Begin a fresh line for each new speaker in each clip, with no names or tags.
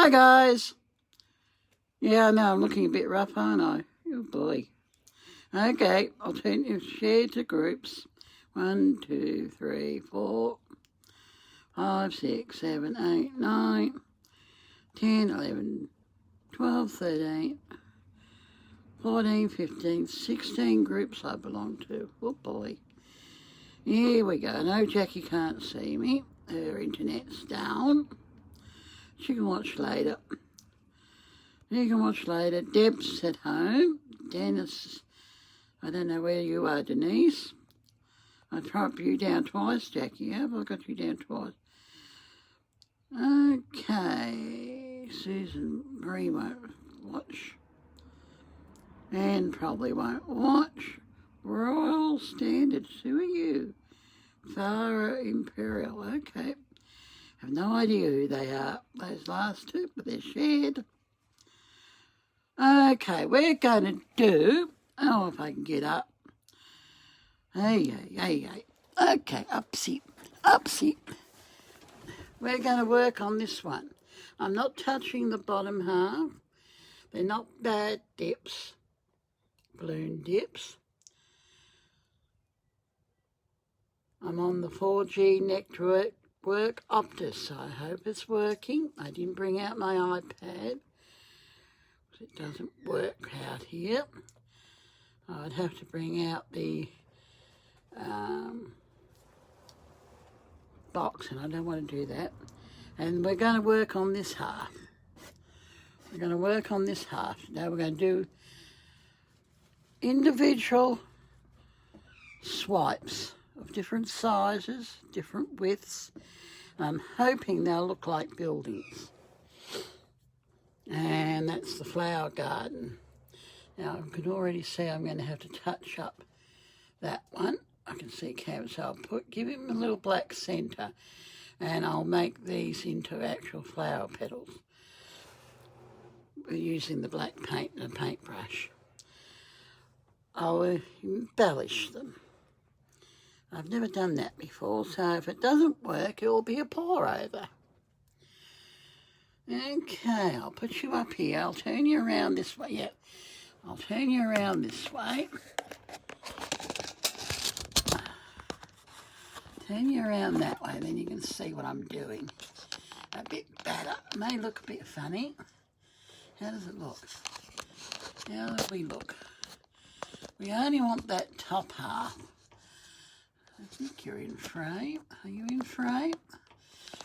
Hi guys. Yeah, I know I'm looking a bit rough, aren't I? Oh boy. Okay, I'll turn you share to groups. 1, 2, 3, 4, 5, 6, 7, 8, 9, 10, 11, 12, 13, 14, 15, 16 groups I belong to. Oh boy. Here we go. No, Jackie can't see me. Her internet's down. She can watch later. You can watch later. Deb's at home. Dennis, I don't know where you are, Denise. I dropped you down twice, Jackie. Have I got you down twice? Okay. Susan Marie won't watch. And probably won't watch. Royal Standards. Who are you? Farah Imperial. Okay. Have no idea who they are. Those last two, but they're shared. Okay, we're going to do, oh, if I can get up. Hey. Okay, upsy. We're going to work on this one. I'm not touching the bottom half. They're not bad dips, balloon dips. I'm on the 4G Network Optus. I hope it's working. I didn't bring out my iPad. It doesn't work out here. I'd have to bring out the box, and I don't want to do that. And we're going to work on this half. We're going to work on this half. Now we're going to do individual swipes of different sizes, different widths. I'm hoping they'll look like buildings. And that's the flower garden. Now I can already see I'm going to have to touch up that one. I can see canvas, so I'll give him a little black centre, and I'll make these into actual flower petals. We're using the black paint and a paintbrush. I'll embellish them. I've never done that before, so if it doesn't work, it will be a pour over. Okay, I'll put you up here. I'll turn you around this way. Yep, I'll turn you around this way. Turn you around that way, then you can see what I'm doing a bit better. It may look a bit funny. How does it look? How do we look? We only want that top half. I think you're in frame. Are you in frame?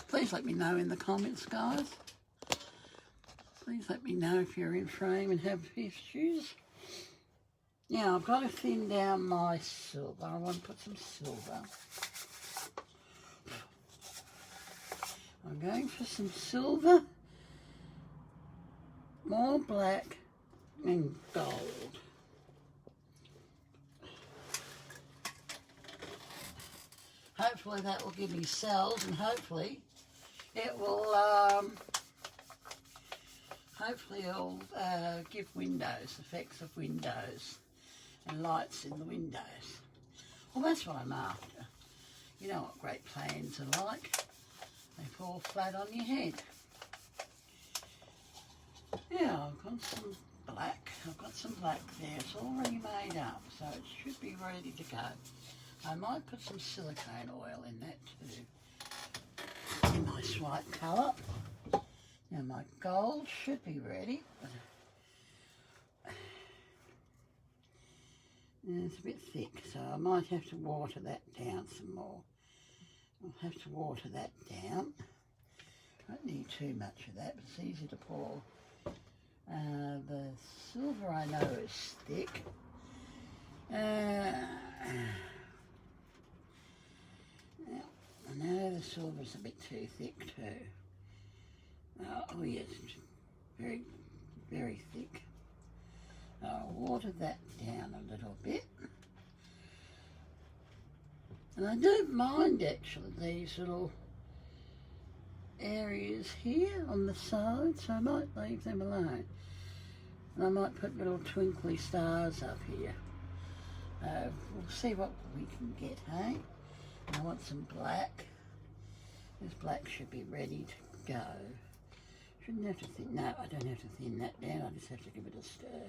Please let me know in the comments, guys. Please let me know if you're in frame and have issues. Now, I've got to thin down my silver. I want to put some silver. I'm going for some silver, more black and gold. Hopefully that will give me cells, and hopefully it will give windows, effects of windows and lights in the windows. Well, that's what I'm after. You know what great plans are like. They fall flat on your head. Yeah, I've got some black. I've got some black there. It's already made up, so it should be ready to go. I might put some silicone oil in that too. In my swipe colour. Now my gold should be ready. It's a bit thick, so I might have to water that down some more. I'll have to water that down. I don't need too much of that, but it's easy to pour. The silver I know is thick. I know the silver's a bit too thick too. Oh yes, very, very thick. I'll water that down a little bit. And I don't mind actually these little areas here on the side, so I might leave them alone. And I might put little twinkly stars up here. We'll see what we can get, hey? And I want some black. This black should be ready to go. Shouldn't have to thin, no, I don't have to thin that down, I just have to give it a stir.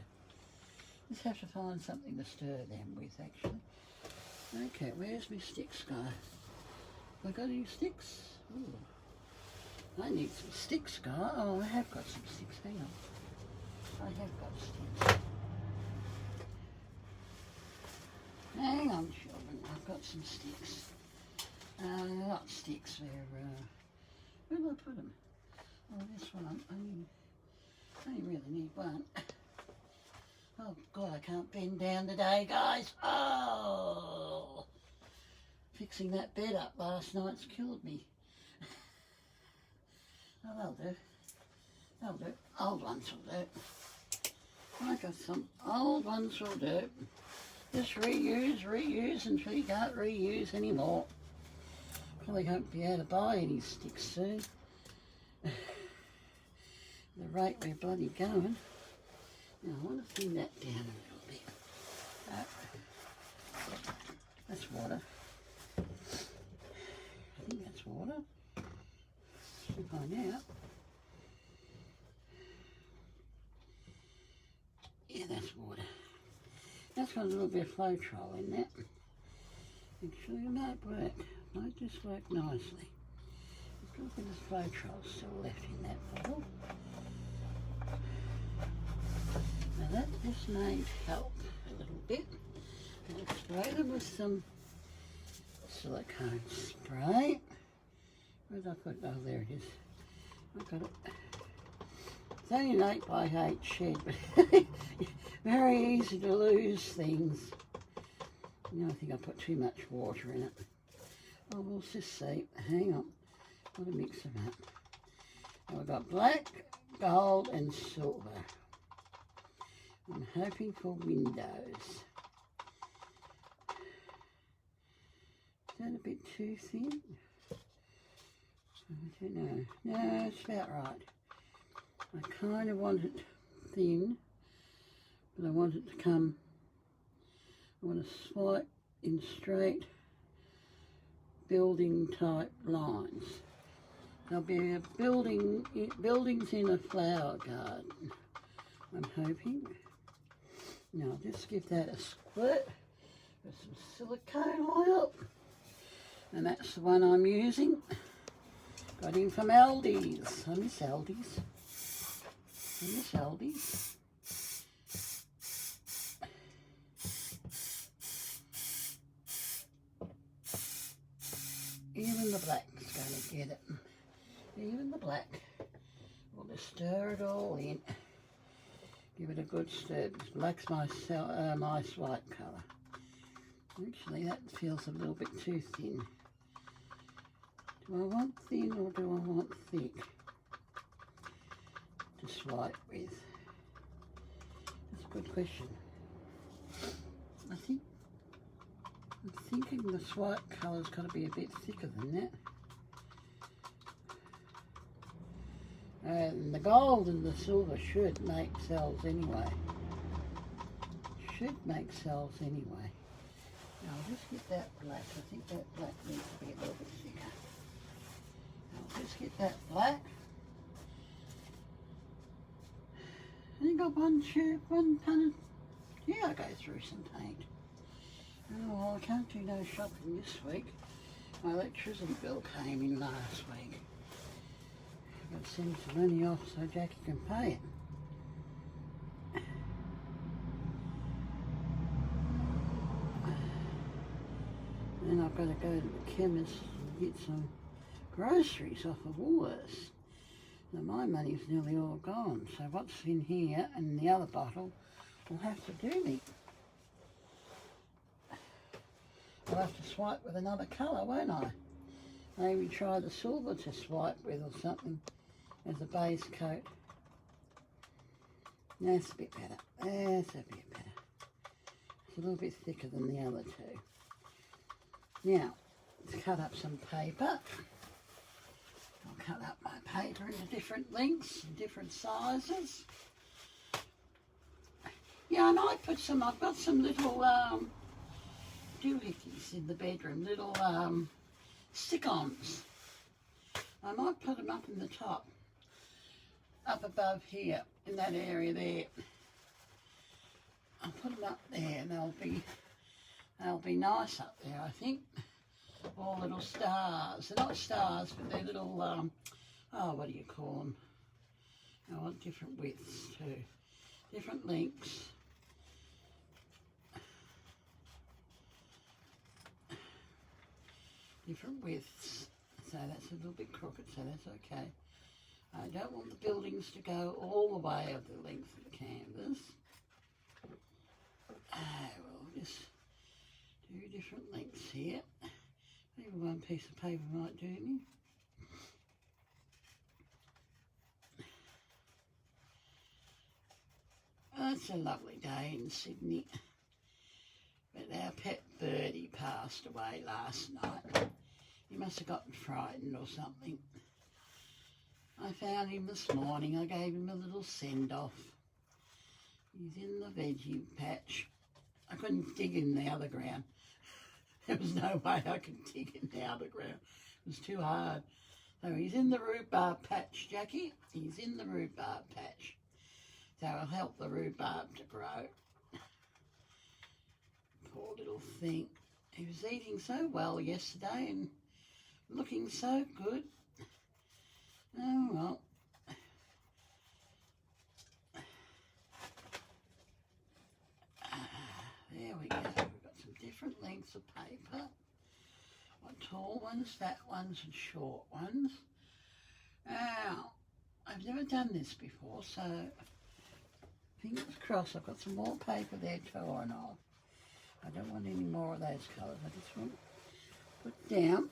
Just have to find something to stir them with, actually. Okay, where's my sticks, guy? Have I got any sticks? Ooh. I need some sticks, guy. Oh, I have got some sticks, hang on. I have got sticks. Hang on, children, I've got some sticks. Not sticks, they're, where did I put them? Oh, this one, I only really need one. Oh, God, I can't bend down today, guys. Oh! Fixing that bed up last night's killed me. Oh, that'll do. That'll do. Old ones will do. I got some old ones will do. Just reuse until you can't reuse anymore. Probably won't be able to buy any sticks soon. The rate we're bloody going. Now I want to thin that down a little bit. That's water. I think that's water. We'll find out. Yeah, that's water. That's got a little bit of Floetrol in that. Actually, it might work. Might just work nicely. There's got a bit of Floetrol still left in that bottle. Now this may help a little bit. I'll spray them with some silicone spray. Where did I put it? Oh, there it is. I got it. It's only an 8x8 shed, but very easy to lose things. You know, I think I put too much water in it. Oh, we'll just see. Hang on. I'll mix them up. Now we've got black, gold and silver. I'm hoping for windows. Is that a bit too thin? I don't know. No, it's about right. I kind of want it thin, but I want it to come, I want to swipe in straight building type lines. There'll be a buildings in a flower garden, I'm hoping. Now I'll just give that a squirt with some silicone oil, and that's the one I'm using. Got him from Aldi's. I miss Aldi's. I miss Aldi's. Even the black's going to get it. Even the black. We'll just stir it all in. Give it a good stir, because black's my swipe colour. Actually, that feels a little bit too thin. Do I want thin or do I want thick to swipe with? That's a good question. I'm thinking the swipe colour's got to be a bit thicker than that. And the gold and the silver should make cells anyway. Should make cells anyway. Now I'll just get that black. I think that black needs to be a little bit thicker. I'll just get that black. And you got one ton of, yeah, I'll go through some paint. Oh, well, I can't do no shopping this week. My electricity bill came in last week. I've got to send some money off so Jackie can pay it. Then I've got to go to the chemist and get some groceries off of Woolworths. Now my money's nearly all gone, so what's in here and the other bottle will have to do me. I'll have to swipe with another colour, won't I? Maybe try the silver to swipe with or something as a base coat. That's a bit better. That's a bit better. It's a little bit thicker than the other two. Now, let's cut up some paper. I'll cut up my paper into different lengths and different sizes. Yeah, I might put some, I've got some little doohickeys in the bedroom, little stick-ons. I might put them up in the top. up above here in that area there. I'll put them up there and they'll be nice up there, I think. All little stars. They're not stars, but they're little, what do you call them? I want different widths too. Different lengths. Different widths. So that's a little bit crooked, so that's okay. I don't want the buildings to go all the way of the length of the canvas. We'll just do different lengths here. Maybe one piece of paper might do me. Oh, it's a lovely day in Sydney. But our pet birdie passed away last night. He must have gotten frightened or something. I found him this morning. I gave him a little send-off. He's in the veggie patch. I couldn't dig in the other ground. There was no way I could dig in the other ground. It was too hard. So he's in the rhubarb patch, Jackie. He's in the rhubarb patch. So it'll help the rhubarb to grow. Poor little thing. He was eating so well yesterday and looking so good. Oh well. There we go. We've got some different lengths of paper. One tall ones, fat ones and short ones. Now, I've never done this before, so fingers crossed. I've got some more paper there torn off. I don't want any more of those colours. I just want to put down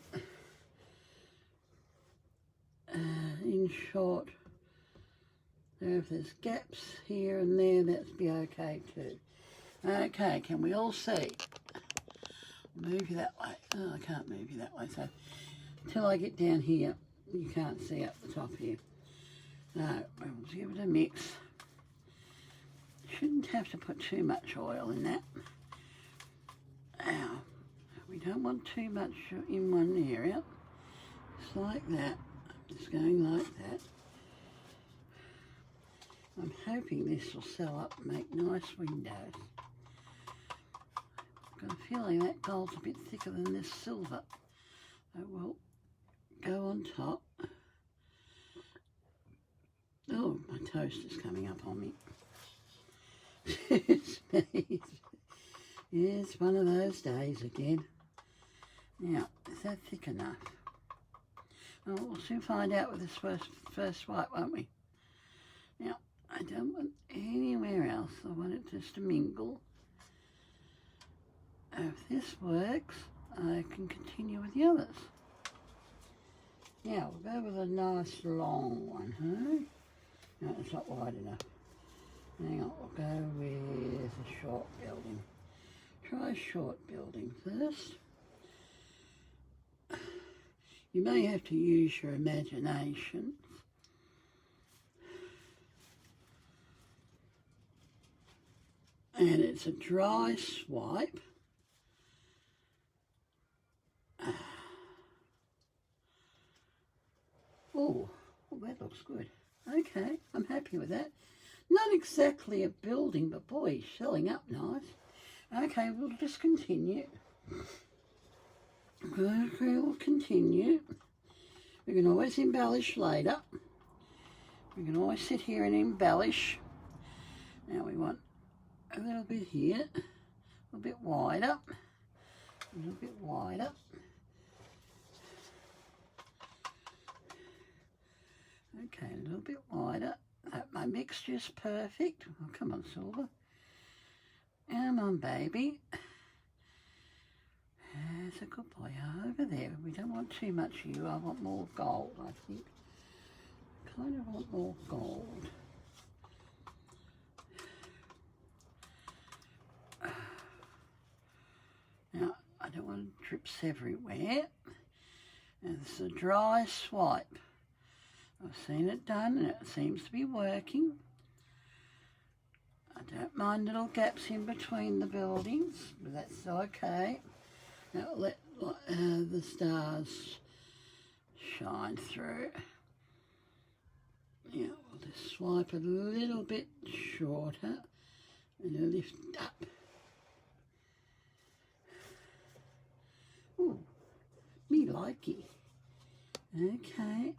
in short. So if there's gaps here and there, that'd be okay too. Okay, can we all see? Move you that way. Oh, I can't move you that way. So until I get down here, you can't see up the top here. No, we'll give it a mix. Shouldn't have to put too much oil in that. Now, we don't want too much in one area. Just like that. Just going like that. I'm hoping this will sell up and make nice windows. I've got a feeling that gold's a bit thicker than this silver. So we'll go on top. Oh, my toast is coming up on me. It's one of those days again. Now, is that thick enough? Oh, we'll soon find out with this first wipe, won't we? Now, I don't want anywhere else. I want it just to mingle. If this works, I can continue with the others. Now, we'll go with a nice long one, huh? No, it's not wide enough. Hang on, we'll go with a short building. Try short building first. You may have to use your imagination. And it's a dry swipe. Oh, well, that looks good. Okay, I'm happy with that. Not exactly a building, but boy, he's shelling up nice. Okay, we'll just continue. Okay, we'll continue. We can always embellish later. We can always sit here and embellish. Now we want a little bit here, a little bit wider, a little bit wider. Okay, a little bit wider. My mixture's perfect. Oh, come on, silver. Come on, baby. That's a good boy. Over there. We don't want too much of you. I want more gold, I think. I kind of want more gold. Now, I don't want drips everywhere. And it's a dry swipe. I've seen it done and it seems to be working. I don't mind little gaps in between the buildings, but that's okay. Now let the stars shine through. Yeah, we'll just swipe a little bit shorter and lift up. Ooh, me likey. Okay,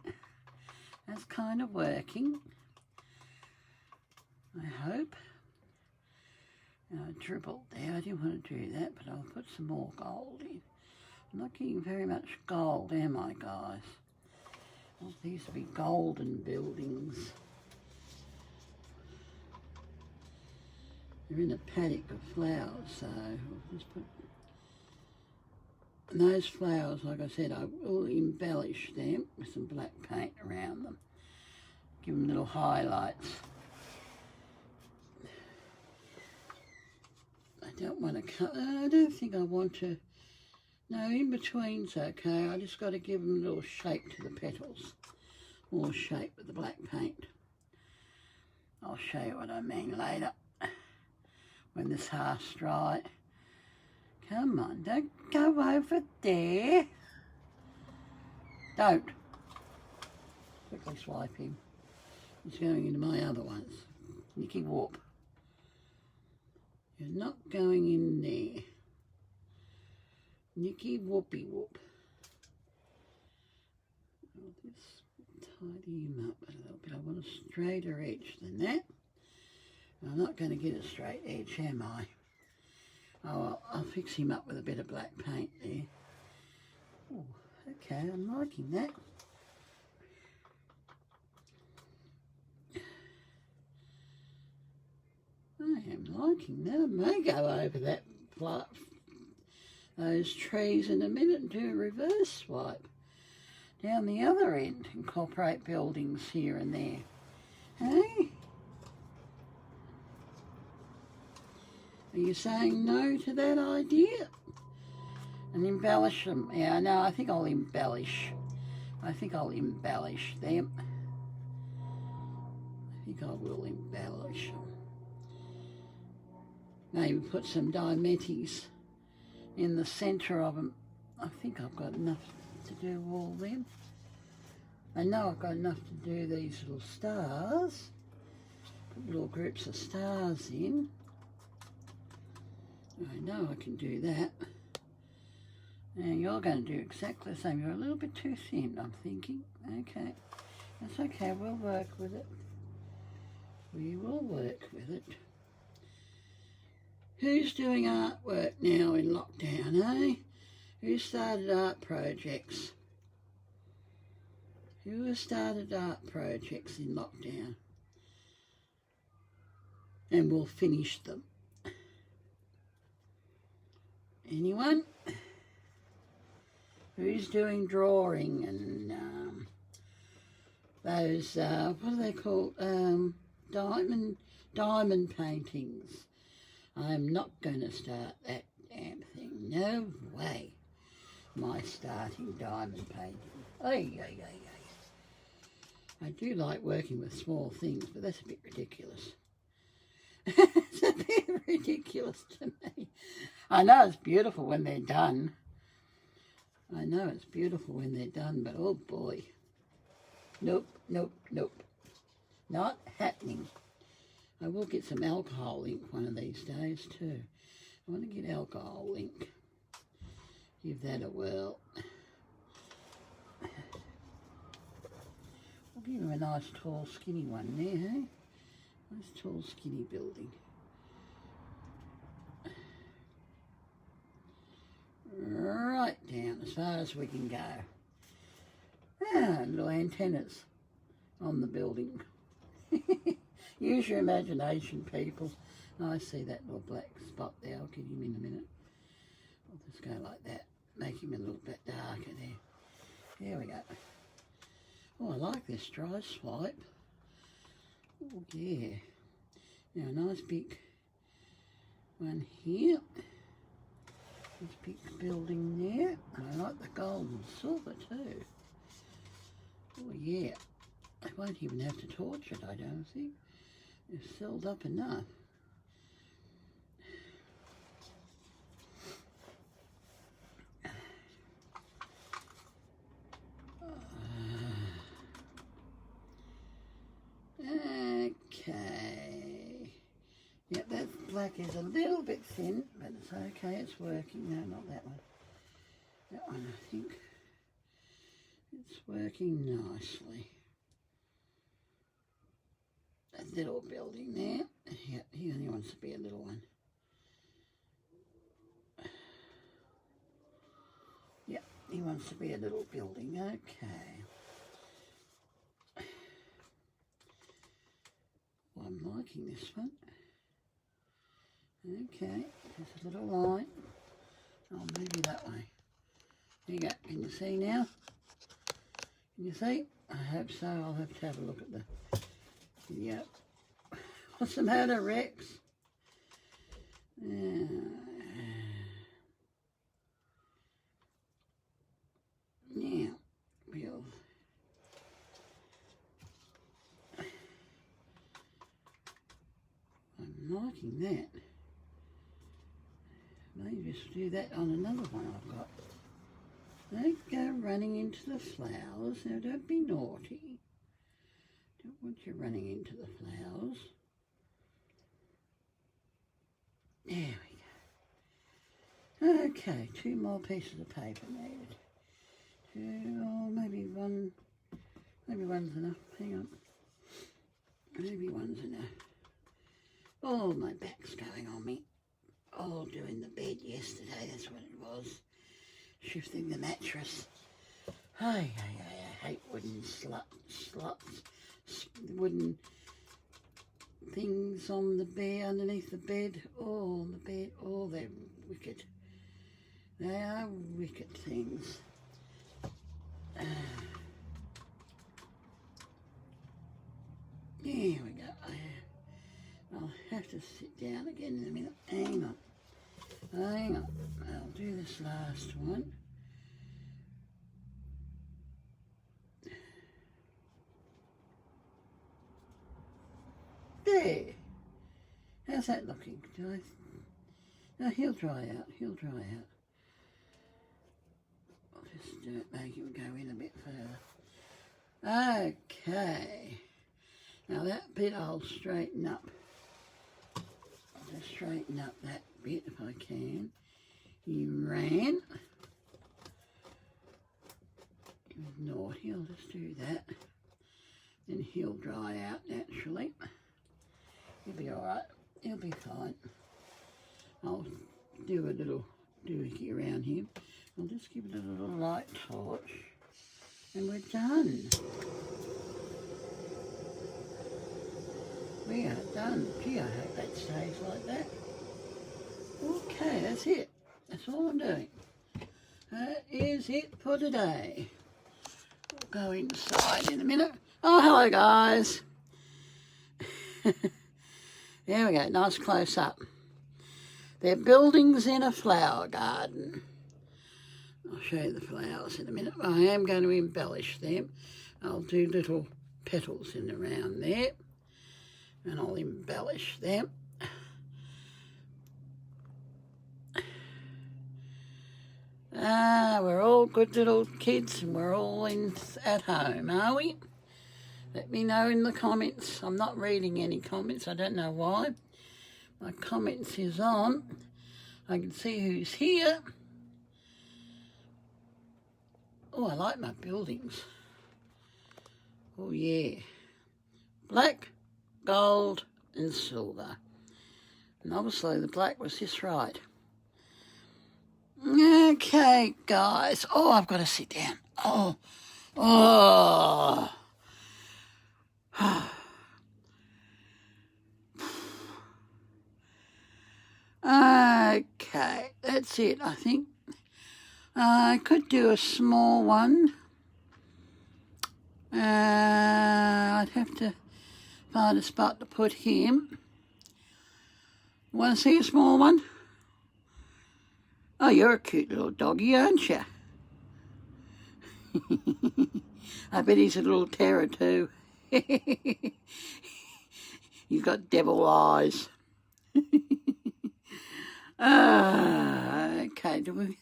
that's kind of working, I hope. I dribbled there, I didn't want to do that, but I'll put some more gold in. I'm not getting very much gold, am I, guys? Want these to be golden buildings. They're in a paddock of flowers, so I'll just put... And those flowers, like I said, I will embellish them with some black paint around them. Give them little highlights. I don't want to cut... I don't think I want to... No, in between's okay. I just got to give them a little shape to the petals. More shape with the black paint. I'll show you what I mean later. When this half's dry. Come on, don't go over there. Don't. Quickly swipe him. He's going into my other ones. Nicky Warp. You're not going in there. Nicky Whoopie Whoop. I'll just tidy him up a little bit. I want a straighter edge than that. I'm not going to get a straight edge, am I? Oh, well, I'll fix him up with a bit of black paint there. Oh, okay, I'm liking that. I am liking that. I may go over that those trees in a minute and do a reverse swipe. Down the other end, incorporate buildings here and there. Hey? Are you saying no to that idea? And embellish them. Yeah, no, I think I'll embellish. I think I'll embellish them. I think I will embellish them. Maybe put some diamantes in the centre of them. I think I've got enough to do all them. I know I've got enough to do these little stars. Put little groups of stars in. I know I can do that. And you're going to do exactly the same. You're a little bit too thin, I'm thinking. Okay. That's okay. We'll work with it. We will work with it. Who's doing artwork now in lockdown, eh? Who started art projects? Who has started art projects in lockdown? And will finish them? Anyone? Who's doing drawing and those, what are they called? Diamond paintings. I'm not going to start that damn thing. No way am I starting diamond painting. Ay. I do like working with small things, but that's a bit ridiculous. It's a bit ridiculous to me. I know it's beautiful when they're done. I know it's beautiful when they're done, but oh boy. Nope. Not happening. I will get some alcohol ink one of these days too. I want to get alcohol ink. Give that a whirl. I'll give him a nice tall skinny one there, hey? Nice tall skinny building. Right down as far as we can go. Little antennas on the building. Use your imagination, people. Oh, I see that little black spot there. I'll get him in a minute. I'll just go like that. Make him a little bit darker there. There we go. Oh, I like this dry swipe. Oh, yeah. Now, a nice big one here. This big building there. And I like the gold and silver too. Oh, yeah. I won't even have to torch it, I don't think. It's filled up enough. Okay. Yep, that black is a little bit thin, but it's okay, it's working. No, not that one. That one, I think. It's working nicely. That little building there. Yep, he only wants to be a little one. Yep, he wants to be a little building. Okay. Well, I'm liking this one. Okay, there's a little line. Oh, maybe that way. There you go. Can you see now? Can you see? I hope so. I'll have to have a look at the... Yep. What's the matter, Rex? Now, we'll... I'm liking that. Maybe just do that on another one I've got. Don't go running into the flowers. Now, don't be naughty. Don't want you running into the flowers. There we go. Okay, 2 more pieces of paper needed. 2, or maybe one. Maybe one's enough. Hang on. Maybe one's enough. Oh, my back's going on me. Oh, doing the bed yesterday, that's what it was. Shifting the mattress. I hate wooden sluts, wooden things on the bed, underneath the bed. Oh, on the bed. Oh, they're wicked. They are wicked things. There we go. I'll have to sit down again in a minute. Hang on. Hang on. I'll do this last one. There. How's that looking? Do I... No, he'll dry out. He'll dry out. I'll just do it, make him go in a bit further. Okay. Now that bit I'll straighten up. I'll just straighten up that bit if I can. He ran. He was naughty. I'll just do that. Then he'll dry out naturally. He'll be alright. He'll be fine. I'll do a little doohickey around him. I'll just give it a little light torch. And we're done. We are done. Gee, I hope that stays like that. Okay, that's it. That's all I'm doing. That is it for today. We'll go inside in a minute. Oh, hello, guys. There we go, nice close up. They're buildings in a flower garden. I'll show you the flowers in a minute. I am going to embellish them. I'll do little petals in around there. And I'll embellish them. We're all good little kids and we're all at home, are we? Let me know in the comments. I'm not reading any comments. I don't know why. My comments is on. I can see who's here. Oh, I like my buildings. Oh, yeah. Black, gold and silver. And obviously the black was just right. Okay, guys. Oh, I've got to sit down. Oh. Okay, that's it, I think. I could do a small one. I'd have to find a spot to put him. Want to see a small one? Oh, you're a cute little doggy, aren't you? I bet he's a little terror too. You've got devil eyes. Okay, I don't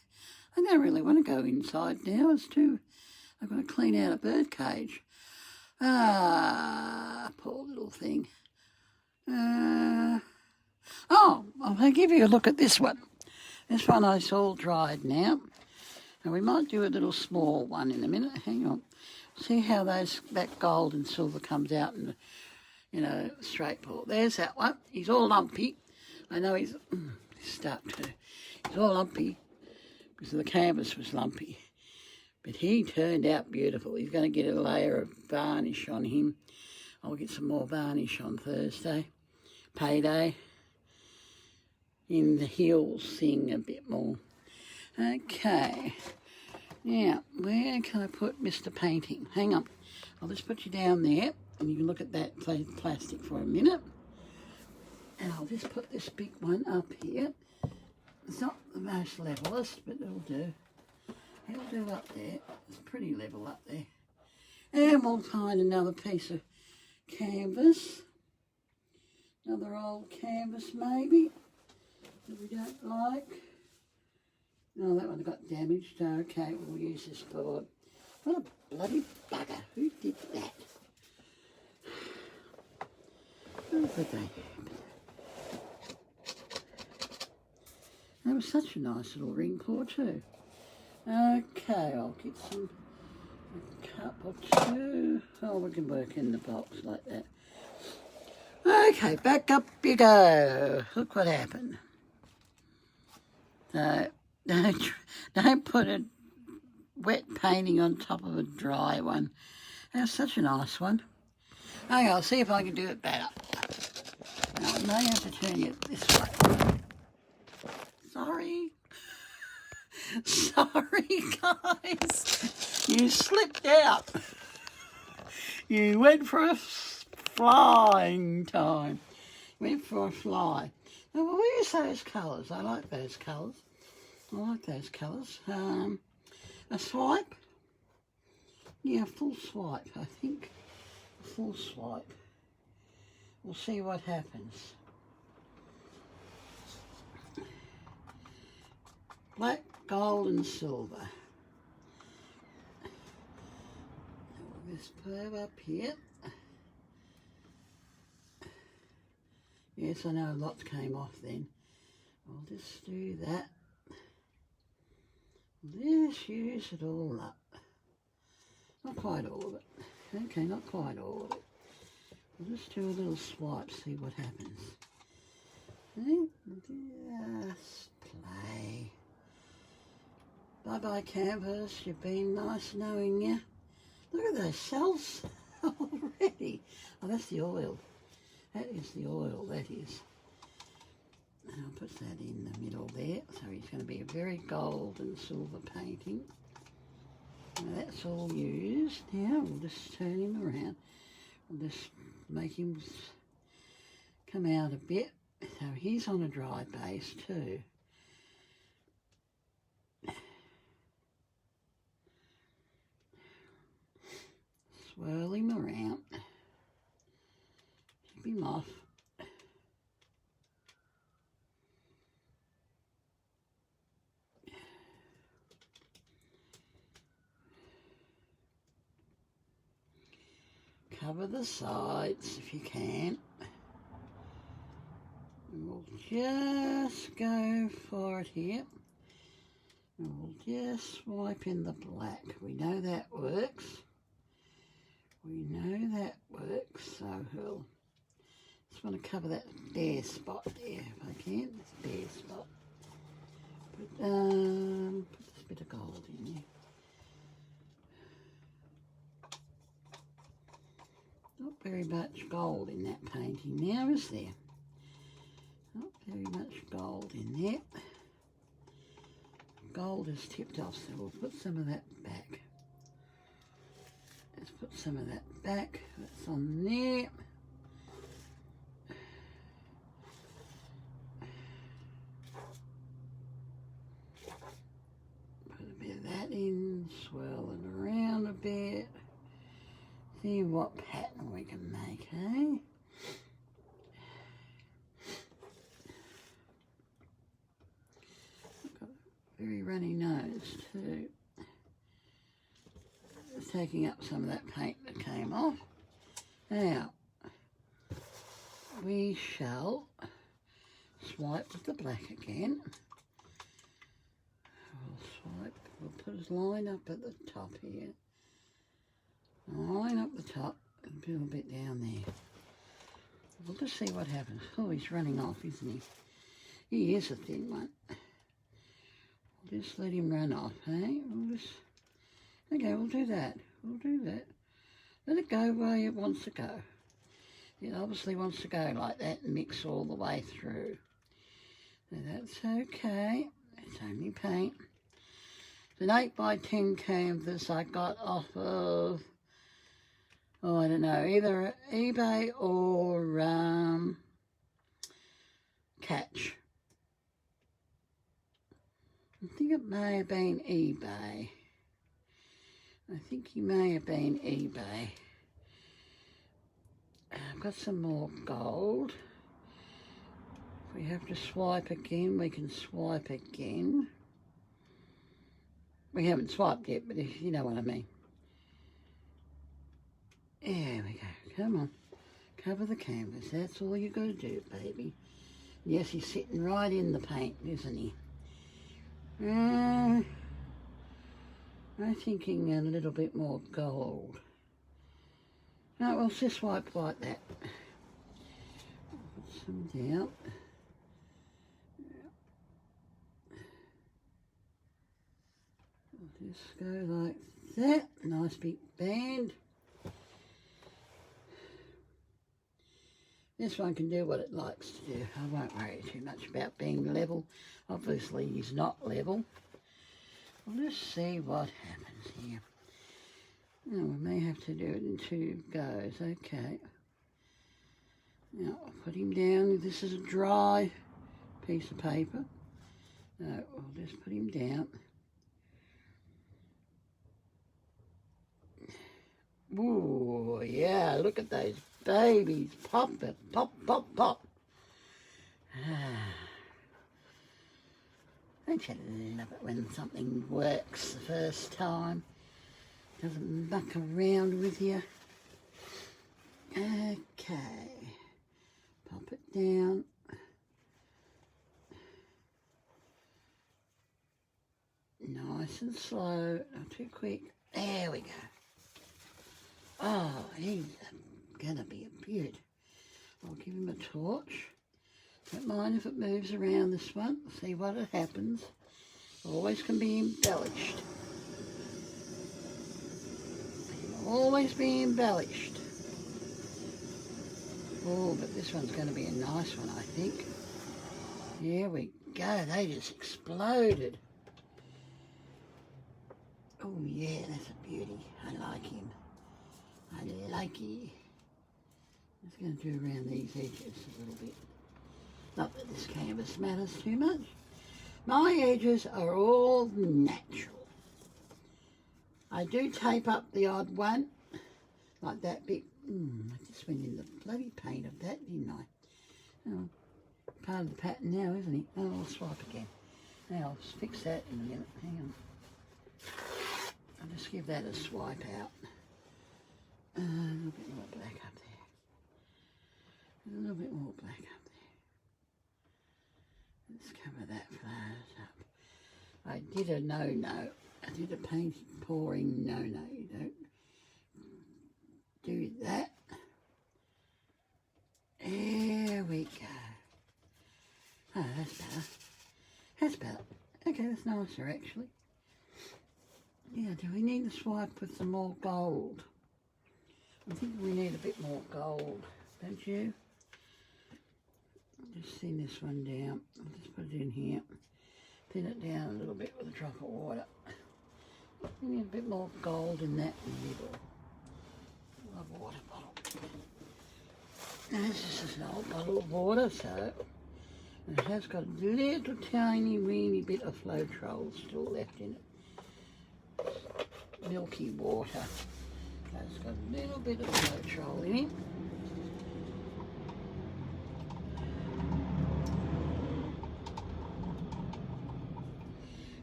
really want to go inside now. I've got to clean out a bird cage. Poor little thing. Oh, I'll give you a look at this one. This one is all dried now. And we might do a little small one in a minute. Hang on. See how that gold and silver comes out in the, straight pull. There's that one. He's all lumpy. I know he's stuck too. He's all lumpy because the canvas was lumpy. But he turned out beautiful. He's going to get a layer of varnish on him. I'll get some more varnish on Thursday. Payday. In the heels thing a bit more. Okay. Now, where can I put Mr. Painting? Hang on. I'll just put you down there and you can look at that plastic for a minute. And I'll just put this big one up here. It's not the most levelest, but it'll do. It'll do up there. It's pretty level up there. And we'll find another piece of canvas. Another old canvas maybe that we don't like. No, that one got damaged. Okay, we'll use this board. What a bloody bugger. Who did that? Who did they? That was such a nice little ring pour too. Okay, I'll get a cup or two. Oh, we can work in the box like that. Okay, back up you go. Look what happened. Don't put a wet painting on top of a dry one. That's such a nice one. Okay, I'll see if I can do it better. Now, I may have to turn you this way. Sorry. Sorry, guys. You slipped out. You went for a flying time. You went for a fly. Now, we'll use those colours. I like those colours. A swipe. Yeah, full swipe, I think. A full swipe. We'll see what happens. Black, gold and silver. This curve up here. Yes, I know lots came off then. I'll just do that. Just use it all up. Not quite all of it. Okay, not quite all of it. We'll just do a little swipe, see what happens. Okay? Just play. Bye-bye canvas, you've been nice knowing you. Look at those cells already. Oh, that's the oil. That is the oil, that is. And I'll put that in the middle there. So he's going to be a very gold and silver painting. Now that's all used. Now we'll just turn him around. We'll just make him come out a bit. So he's on a dry base too. Swirl him around. Keep him off. Cover the sides if you can. And we'll just go for it here. And we'll just swipe in the black. We know that works. We know that works, so we'll just want to cover that bare spot there if I can. This bare spot. Put this bit of gold in there. Not very much gold in that painting now, is there? Not very much gold in there. Gold is tipped off, so we'll put some of that back. Let's put some of that back. That's on there. Put a bit of that in, swirl it around a bit. See what pattern we can make, eh? I've got a very runny nose too. Just taking up some of that paint that came off. Now, we shall swipe with the black again. We'll put a line up at the top here. Line up the top and a little bit down there. We'll just see what happens. Oh, he's running off, isn't he? He is a thin one. We'll just let him run off, eh? Okay, we'll do that. We'll do that. Let it go where it wants to go. It obviously wants to go like that and mix all the way through. So that's okay. It's only paint. It's an 8x10 canvas I got off of, oh, I don't know, either eBay or Catch. I think it may have been eBay. I think he may have been eBay. I've got some more gold. If we have to swipe again, we can swipe again. We haven't swiped yet, but if you know what I mean. There we go. Come on. Cover the canvas. That's all you got to do, baby. Yes, he's sitting right in the paint, isn't he? I'm thinking a little bit more gold. No, we'll just swipe like that. Put some down. We'll just go like that. Nice big band. This one can do what it likes to do. I won't worry too much about being level. Obviously he's not level. We'll just see what happens here. Now we may have to do it in 2 goes. Okay. Now I'll put him down. This is a dry piece of paper. No, we'll just put him down. Ooh, yeah, look at those babies. Pop it, pop, pop, pop. Don't you love it when something works the first time? Doesn't muck around with you. Okay. Pop it down. Nice and slow, not too quick. There we go. Oh, he's gonna be a beaut. I'll give him a torch. Don't mind if it moves around this one. See what happens. Always can be embellished. Can always be embellished. Oh, but this one's going to be a nice one, I think. Here we go. They just exploded. Oh, yeah, that's a beauty. I like him. I like it. Just going to do around these edges a little bit. Not that this canvas matters too much. My edges are all natural. I do tape up the odd one, like that bit. I just went in the bloody paint of that, didn't I? Oh, part of the pattern now, isn't it? Oh, I'll swipe again. Now I'll fix that in a minute. Hang on. I'll just give that a swipe out. A little bit more black up there. A little bit more black up there. Let's cover that flowers up. I did a no-no. I did a paint pouring no-no. You don't do that. There we go. Oh, that's better. That's better. Okay, that's nicer actually. Yeah, do we need to swipe with some more gold? I think we need a bit more gold, don't you? Just thin this one down. I'll just put it in here. Thin it down a little bit with a drop of water. We need a bit more gold in that middle. Love a water bottle. Now this is an old bottle of water, so it has got a little tiny weeny bit of Floetrol still left in it. Milky water. So it's got a little bit of Floetrol in it.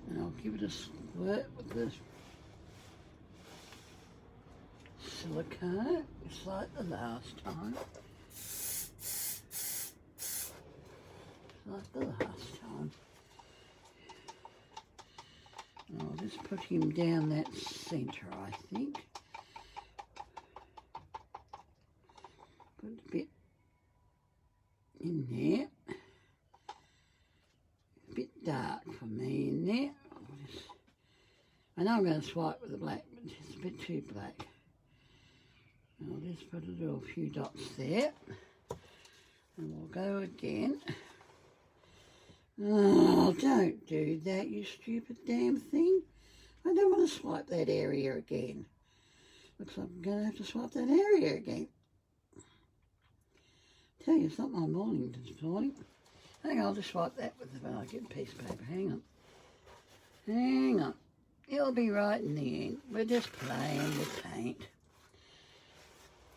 And I'll give it a squirt with this silicone, just like the last time. like the last time. I'll just put him down that centre, I think. Put a bit in there. A bit dark for me in there. I know I'm going to swipe with the black, but it's a bit too black. I'll just put a little few dots there. And we'll go again. Oh, don't do that, you stupid damn thing. I don't want to swipe that area again. Looks like I'm going to have to swipe that area again. Tell you, it's not my morning this morning. I think I'll just swipe that with the get a piece of paper. Hang on. Hang on. It'll be right in the end. We're just playing with paint.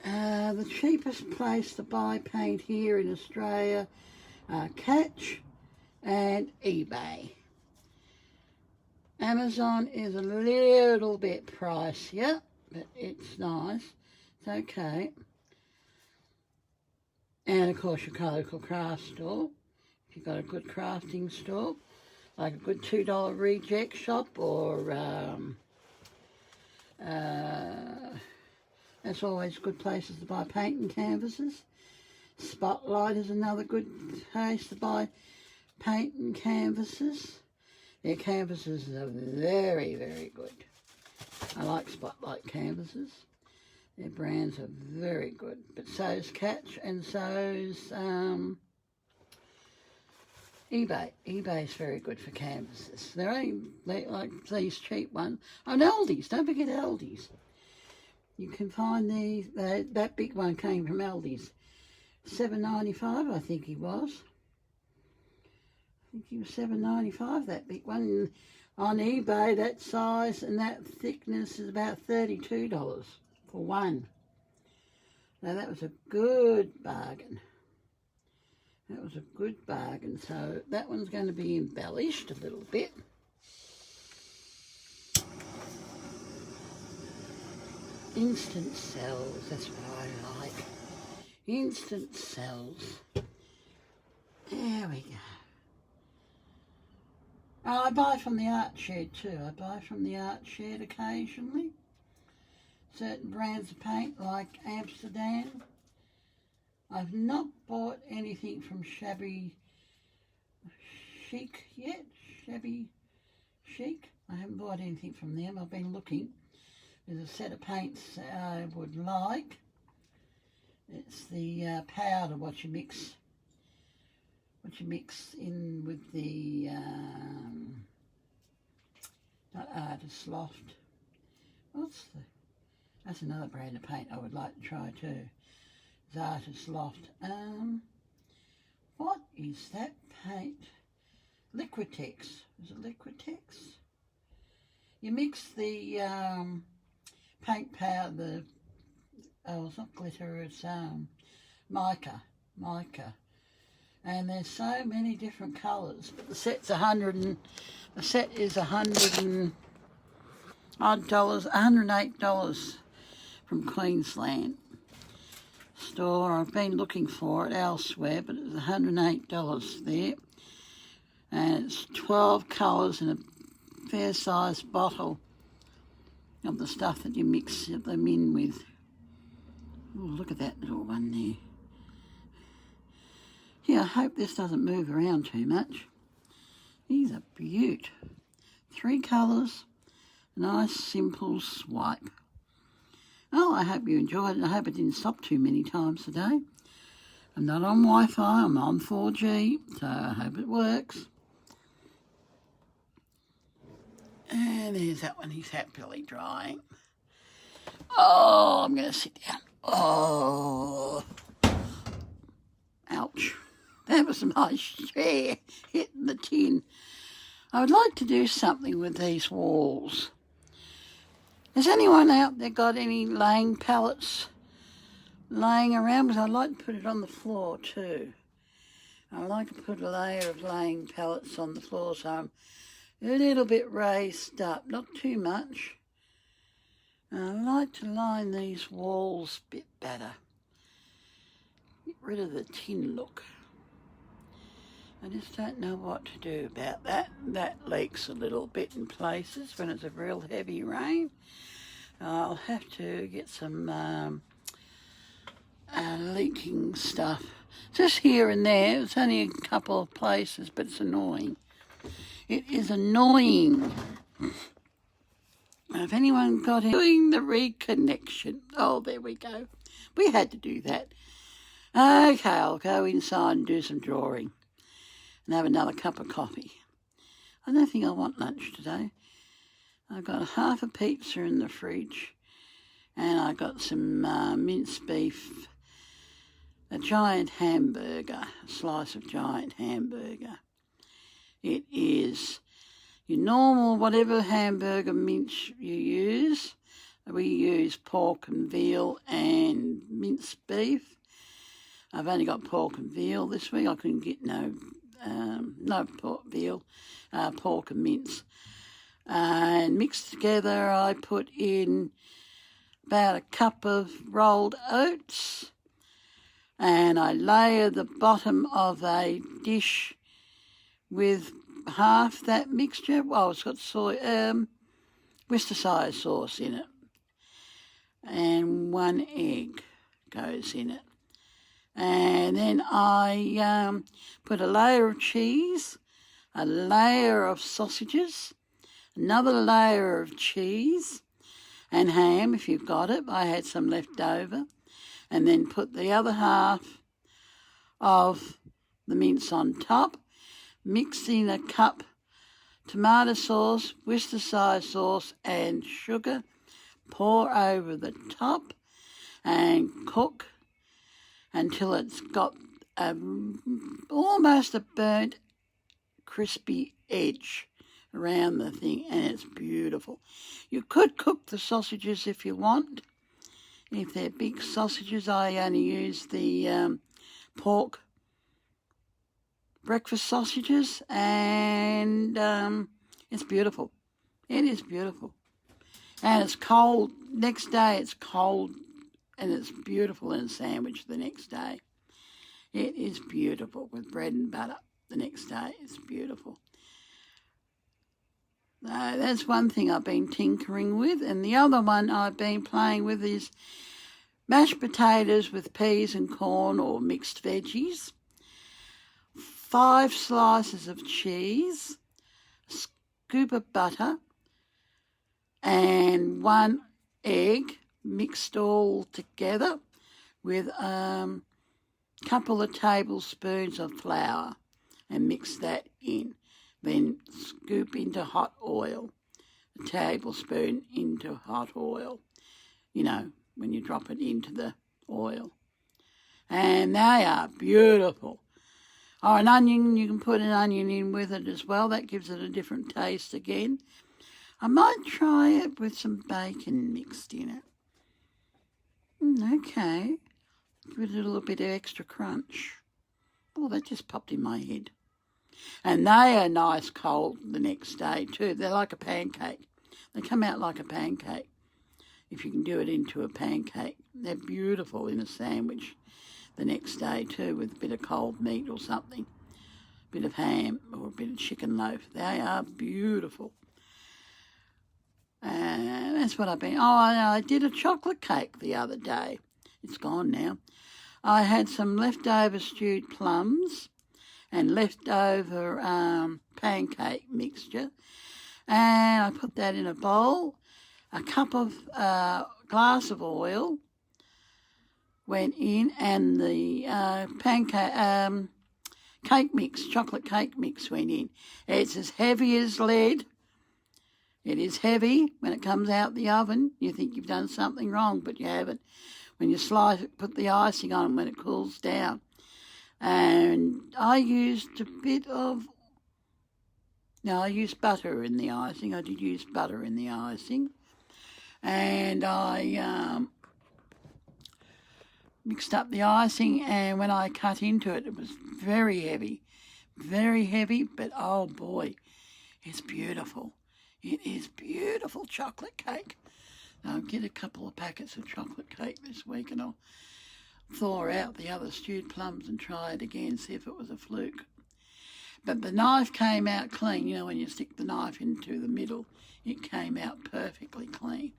The cheapest place to buy paint here in Australia are Catch and eBay. Amazon is a little bit pricier, but it's nice. It's okay. And of course your local craft store. If you've got a good crafting store, like a good $2 reject shop, or that's always good places to buy paint and canvases. Spotlight is another good place to buy paint and canvases. Their canvases are very, very good. I like Spotlight canvases. Their brands are very good. But so's Catch and so's eBay. eBay's very good for canvases. They're only like these cheap ones. Oh, and Aldi's. Don't forget Aldi's. You can find these. That big one came from Aldi's. $7.95, I think he was. I think he was $7.95, that big one. On eBay, that size and that thickness is about $32 for one. Now that was a good bargain. That was a good bargain. So that one's going to be embellished a little bit. Instant cells, that's what I like. Instant cells. There we go. Oh, I buy from the art shed too. I buy from the art shed occasionally. Certain brands of paint like Amsterdam. I've not bought anything from Shabby Chic yet. Shabby Chic. I haven't bought anything from them. I've been looking. There's a set of paints I would like. It's the powder, what you mix in with the not Artist Loft. That's another brand of paint I would like to try too. It's Artist Loft. What is that paint? Liquitex. Is it Liquitex? You mix the paint powder, it's not glitter, it's mica. And there's so many different colours, but the set is $108 from Queensland store. I've been looking for it elsewhere, but it's $108 there, and it's 12 colours in a fair sized bottle of the stuff that you mix them in with. Oh, look at that little one there. Yeah, I hope this doesn't move around too much. These are beaut. 3 colours, nice simple swipe. Oh, I hope you enjoyed it. I hope it didn't stop too many times today. I'm not on Wi-Fi, I'm on 4G, so I hope it works. And there's that one, he's happily drying. Oh, I'm going to sit down. Oh, ouch. That was my chair hitting the tin. I would like to do something with these walls. Has anyone out there got any laying pallets laying around? Because I'd like to put it on the floor too. I'd like to put a layer of laying pallets on the floor so I'm a little bit raised up, not too much. I'd like to line these walls a bit better. Get rid of the tin look. I just don't know what to do about that. That leaks a little bit in places when it's a real heavy rain. I'll have to get some leaking stuff. Just here and there. It's only a couple of places, but it's annoying. It is annoying. If anyone got it, doing the reconnection. Oh, there we go. We had to do that. Okay, I'll go inside and do some drawing and have another cup of coffee. I don't think I want lunch today. I've got half a pizza in the fridge and I got some minced beef, a giant hamburger, a slice of giant hamburger. It is your normal, whatever hamburger mince you use. We use pork and veal and minced beef. I've only got pork and veal this week. I couldn't get no veal, pork and mince. And mixed together, I put in about a cup of rolled oats, and I layer the bottom of a dish with half that mixture. Well, it's got Worcestershire sauce in it, and 1 egg goes in it. And then I put a layer of cheese, a layer of sausages, another layer of cheese and ham if you've got it. I had some left over. And then put the other half of the mince on top. Mix in a cup tomato sauce, Worcestershire sauce and sugar. Pour over the top and cook until it's got almost a burnt, crispy edge around the thing, and it's beautiful. You could cook the sausages if you want. If they're big sausages, I only use the pork breakfast sausages, and it's beautiful. It is beautiful. And it's cold. Next day it's cold, and it's beautiful in a sandwich the next day. It is beautiful with bread and butter the next day. It's beautiful. That's one thing I've been tinkering with, and the other one I've been playing with is mashed potatoes with peas and corn or mixed veggies, 5 slices of cheese, a scoop of butter, and 1 egg mixed all together with a couple of tablespoons of flour and mix that in. Then scoop into hot oil, a tablespoon into hot oil, you know, when you drop it into the oil. And they are beautiful. Oh, an onion, you can put an onion in with it as well. That gives it a different taste again. I might try it with some bacon mixed in it. Okay. With a little bit of extra crunch. Oh, that just popped in my head. And they are nice cold the next day too. They're like a pancake. They come out like a pancake if you can do it into a pancake. They're beautiful in a sandwich the next day too, with a bit of cold meat or something, a bit of ham or a bit of chicken loaf. They are beautiful. And that's what I've been... Oh, I did a chocolate cake the other day. It's gone now. I had some leftover stewed plums and leftover pancake mixture, and I put that in a bowl. A cup of glass of oil went in, and the cake mix, chocolate cake mix went in. It's as heavy as lead. It is heavy. When it comes out the oven, you think you've done something wrong, but you haven't. When you slice it, put the icing on it when it cools down. And I used a bit of... No, I used butter in the icing. I did use butter in the icing. And I mixed up the icing, and when I cut into it, it was very heavy, but oh boy, it's beautiful. It is beautiful chocolate cake. I'll get a couple of packets of chocolate cake this week, and I'll thaw out the other stewed plums and try it again, see if it was a fluke. But the knife came out clean. You know, when you stick the knife into the middle, it came out perfectly clean.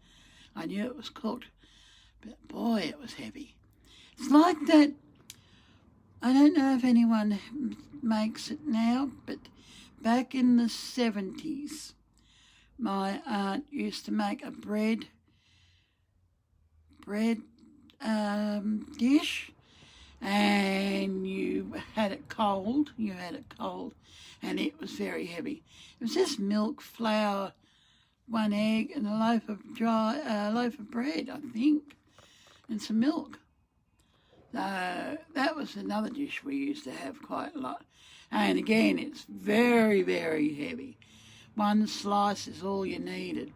I knew it was cooked, but boy, it was heavy. It's like that. I don't know if anyone makes it now, but back in the 70s, my aunt used to make a bread dish, and you had it cold, and it was very heavy. It was just milk, flour, 1 egg, and a loaf of bread, I think, and some milk. So that was another dish we used to have quite a lot. And again, it's very, very heavy. 1 slice is all you needed.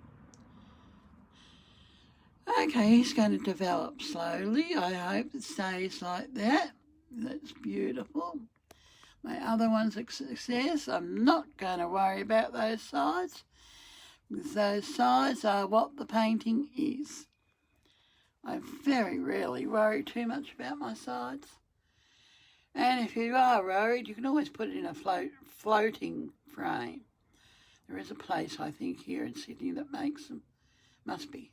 Okay, he's going to develop slowly. I hope it stays like that. That's beautiful. My other one's a success. I'm not going to worry about those sides, because those sides are what the painting is. I very rarely worry too much about my sides. And if you are worried, you can always put it in a floating frame. There is a place, I think, here in Sydney that makes them. Must be.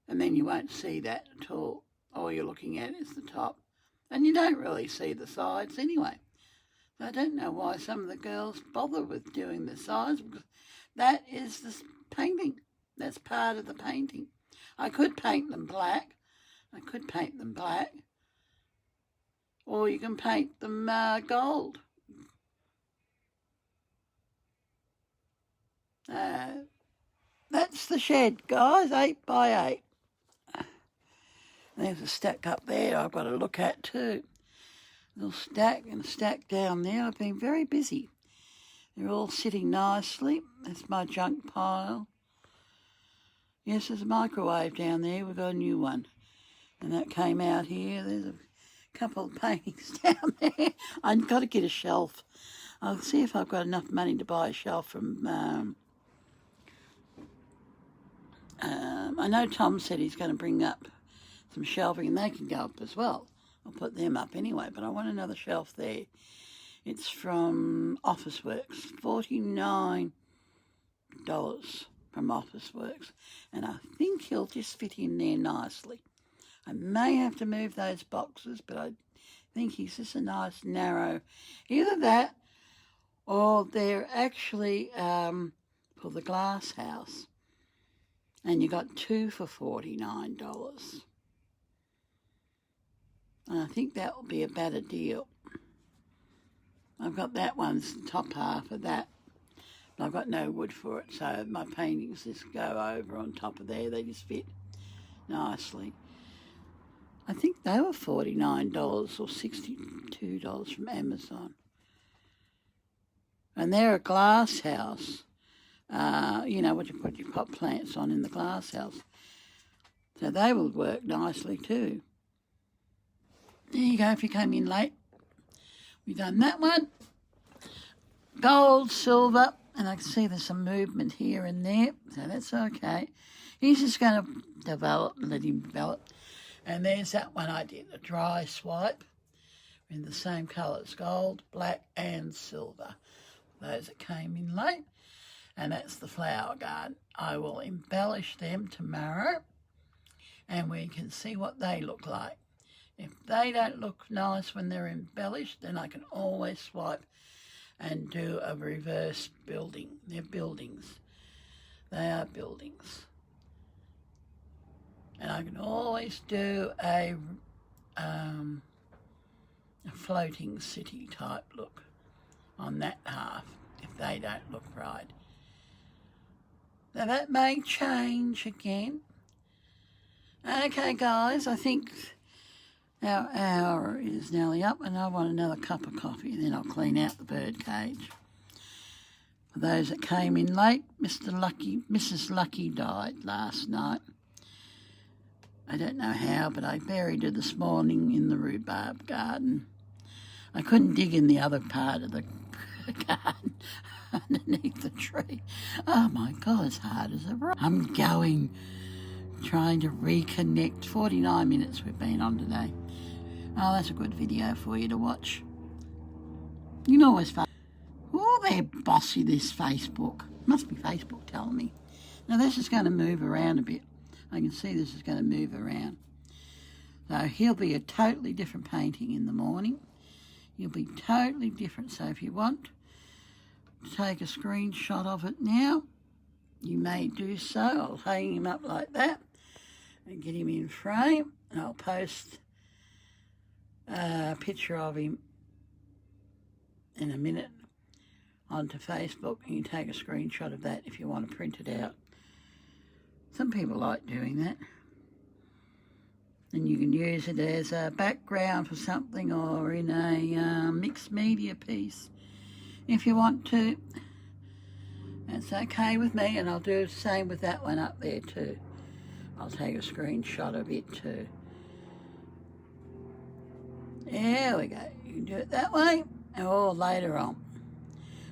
And then you won't see that at all. All you're looking at is the top. And you don't really see the sides anyway. So I don't know why some of the girls bother with doing the sides, because that is the painting. That's part of the painting. I could paint them black. Or you can paint them gold. That's the shed, guys, 8 by 8. There's a stack up there I've got to look at too. A little stack and a stack down there. I've been very busy. They're all sitting nicely. That's my junk pile. Yes, there's a microwave down there. We've got a new one. And that came out here. There's a couple of paintings down there. I've got to get a shelf. I'll see if I've got enough money to buy a shelf from... I know Tom said he's going to bring up some shelving, and they can go up as well. I'll put them up anyway, but I want another shelf there. It's from Officeworks, $49 from Officeworks, and I think he'll just fit in there nicely. I may have to move those boxes, but I think he's just a nice narrow, either that or they're actually for the glass house, and you got 2 for $49. And I think that will be a better deal. I've got that one's the top half of that, but I've got no wood for it, so my paintings just go over on top of there. They just fit nicely. I think they were $49 or $62 from Amazon. And they're a glass house. You know, what you put your pot plants on in the glass house. So they will work nicely too. There you go, if you came in late. We've done that one. Gold, silver, and I can see there's some movement here and there, so that's okay. He's just going to develop and let him develop. And there's that one I did, a dry swipe in the same colours, gold, black and silver. Those that came in late. And that's the flower garden. I will embellish them tomorrow, and we can see what they look like. If they don't look nice when they're embellished, then I can always swipe and do a reverse building. They're buildings. They are buildings. And I can always do a floating city type look on that half if they don't look right. Now that may change again. Okay guys, I think our hour is nearly up, and I want another cup of coffee, and then I'll clean out the bird cage. For those that came in late, Mrs. Lucky died last night. I don't know how, but I buried her this morning in the rhubarb garden. I couldn't dig in the other part of the garden underneath the tree. Oh my God, it's hard as a rock. I'm trying to reconnect. 49 minutes we've been on today. Oh, that's a good video for you to watch. You can always find. they're bossy, this Facebook. Must be Facebook telling me. Now this is going to move around a bit. I can see this is going to move around. So he'll be a totally different painting in the morning. He'll be totally different. So if you want to take a screenshot of it now, you may do so. I'll hang him up like that and get him in frame. And I'll post a picture of him in a minute onto Facebook. And you take a screenshot of that if you want to print it out. Some people like doing that. And you can use it as a background for something or in a mixed media piece if you want to. That's okay with me, and I'll do the same with that one up there too. I'll take a screenshot of it too. There we go. You can do it that way or later on.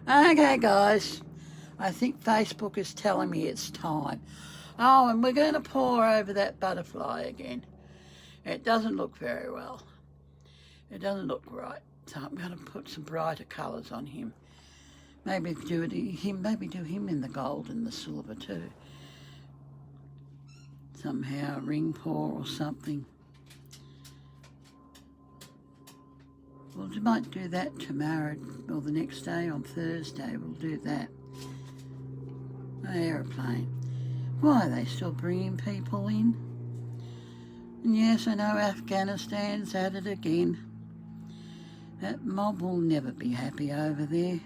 Okay, guys. I think Facebook is telling me it's time. Oh, and we're going to pour over that butterfly again. It doesn't look very well. It doesn't look right. So I'm going to put some brighter colours on him. Maybe do him in the gold and the silver too. Somehow a ring pour or something. Well, we might do that tomorrow or the next day on Thursday. We'll do that. An aeroplane. Why are they still bringing people in? And yes, I know Afghanistan's at it again. That mob will never be happy over there.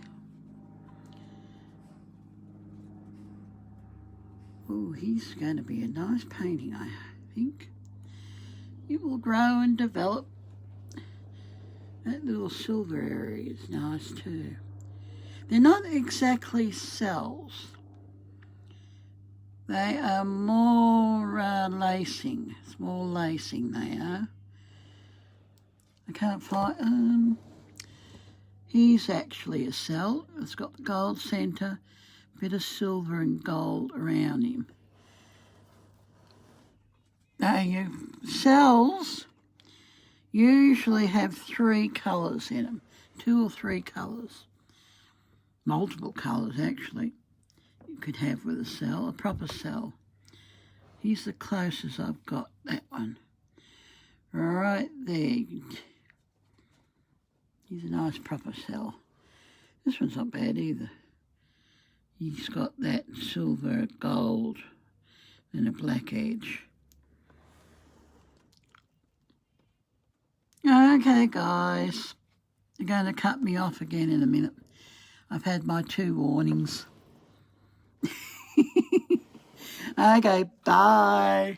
Oh, he's going to be a nice painting, I think. It will grow and develop. That little silver area is nice too. They're not exactly cells. They are more lacing. It's more lacing they are. I can't find... he's actually a cell. It's got the gold centre, a bit of silver and gold around him. Now, your cells usually have 3 colours in them. 2 or 3 colours. Multiple colours, actually. You could have with a cell, a proper cell. Here's the closest I've got, that one. Right there. He's a nice proper cell. This one's not bad either. He's got that silver, gold, and a black edge. Okay, guys. They're going to cut me off again in a minute. I've had my 2 warnings. Okay, bye.